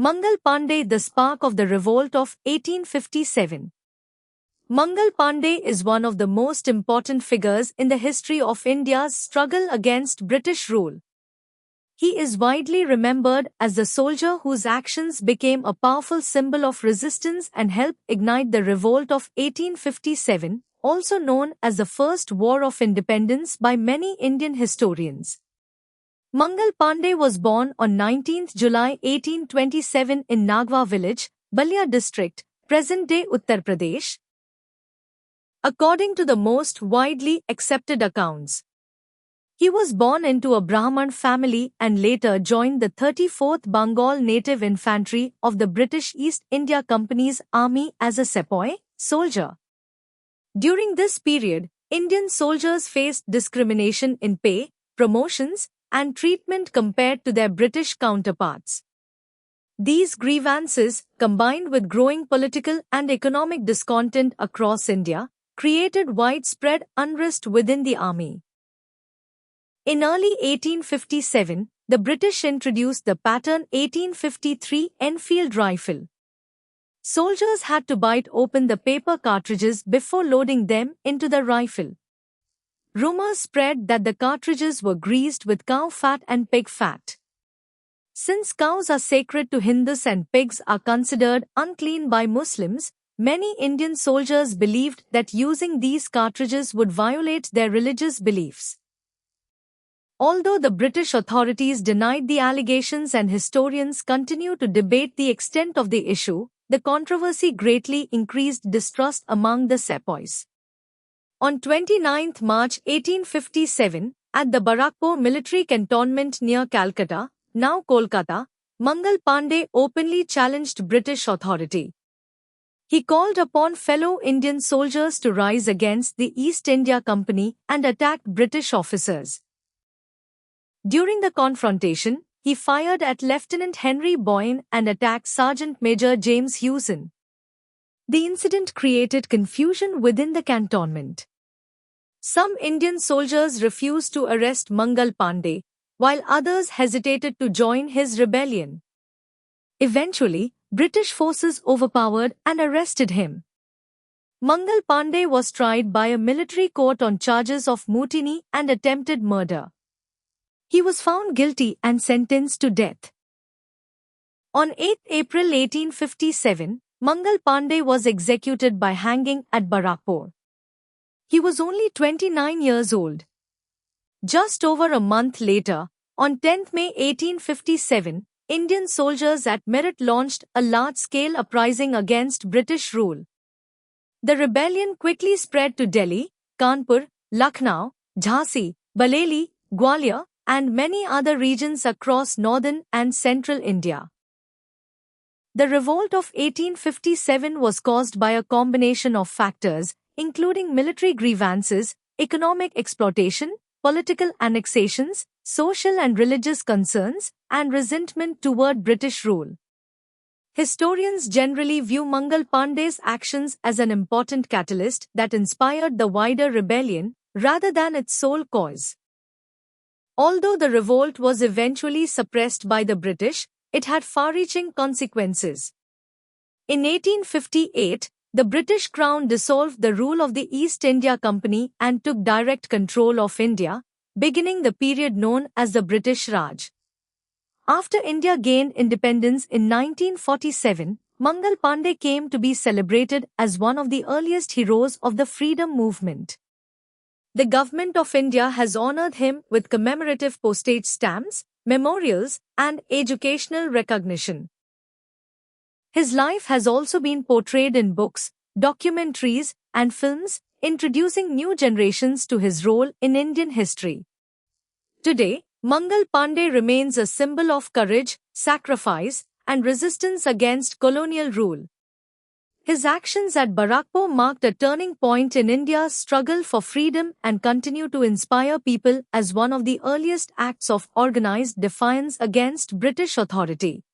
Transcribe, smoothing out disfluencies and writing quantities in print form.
Mangal Pandey, the spark of the revolt of 1857. Mangal Pandey is one of the most important figures in the history of India's struggle against British rule. He is widely remembered as the soldier whose actions became a powerful symbol of resistance and helped ignite the revolt of 1857, also known as the First War of Independence by many Indian historians. Mangal Pandey was born on 19 July 1827 in Nagwa village, Balia district, present-day Uttar Pradesh. According to the most widely accepted accounts, he was born into a Brahman family and later joined the 34th Bengal Native Infantry of the British East India Company's army as a sepoy soldier. During this period, Indian soldiers faced discrimination in pay, promotions, and treatment compared to their British counterparts. These grievances, combined with growing political and economic discontent across India, created widespread unrest within the army. In early 1857, the British introduced the pattern 1853 Enfield rifle. Soldiers had to bite open the paper cartridges before loading them into the rifle. Rumors spread that the cartridges were greased with cow fat and pig fat. Since cows are sacred to Hindus and pigs are considered unclean by Muslims, many Indian soldiers believed that using these cartridges would violate their religious beliefs. Although the British authorities denied the allegations and historians continue to debate the extent of the issue, the controversy greatly increased distrust among the sepoys. On 29 March 1857, at the Barakpur military cantonment near Calcutta, now Kolkata, Mangal Pandey openly challenged British authority. He called upon fellow Indian soldiers to rise against the East India Company and attacked British officers. During the confrontation, he fired at Lieutenant Henry Boyne and attacked Sergeant Major James Hewson. The incident created confusion within the cantonment. Some Indian soldiers refused to arrest Mangal Pandey, while others hesitated to join his rebellion. Eventually, British forces overpowered and arrested him. Mangal Pandey was tried by a military court on charges of mutiny and attempted murder. He was found guilty and sentenced to death. On 8 April 1857, Mangal Pandey was executed by hanging at Barakpur. He was only 29 years old. Just over a month later, on 10 May 1857, Indian soldiers at Meerut launched a large-scale uprising against British rule. The rebellion quickly spread to Delhi, Kanpur, Lucknow, Jhansi, Bareilly, Gwalior, and many other regions across northern and central India. The revolt of 1857 was caused by a combination of factors, including military grievances, economic exploitation, political annexations, social and religious concerns, and resentment toward British rule. Historians generally view Mangal Pandey's actions as an important catalyst that inspired the wider rebellion, rather than its sole cause. Although the revolt was eventually suppressed by the British, it had far-reaching consequences. In 1858, the British Crown dissolved the rule of the East India Company and took direct control of India, beginning the period known as the British Raj. After India gained independence in 1947, Mangal Pandey came to be celebrated as one of the earliest heroes of the freedom movement. The Government of India has honoured him with commemorative postage stamps, memorials, and educational recognition. His life has also been portrayed in books, documentaries, and films, introducing new generations to his role in Indian history. Today, Mangal Pandey remains a symbol of courage, sacrifice, and resistance against colonial rule. His actions at Barakpur marked a turning point in India's struggle for freedom and continue to inspire people as one of the earliest acts of organized defiance against British authority.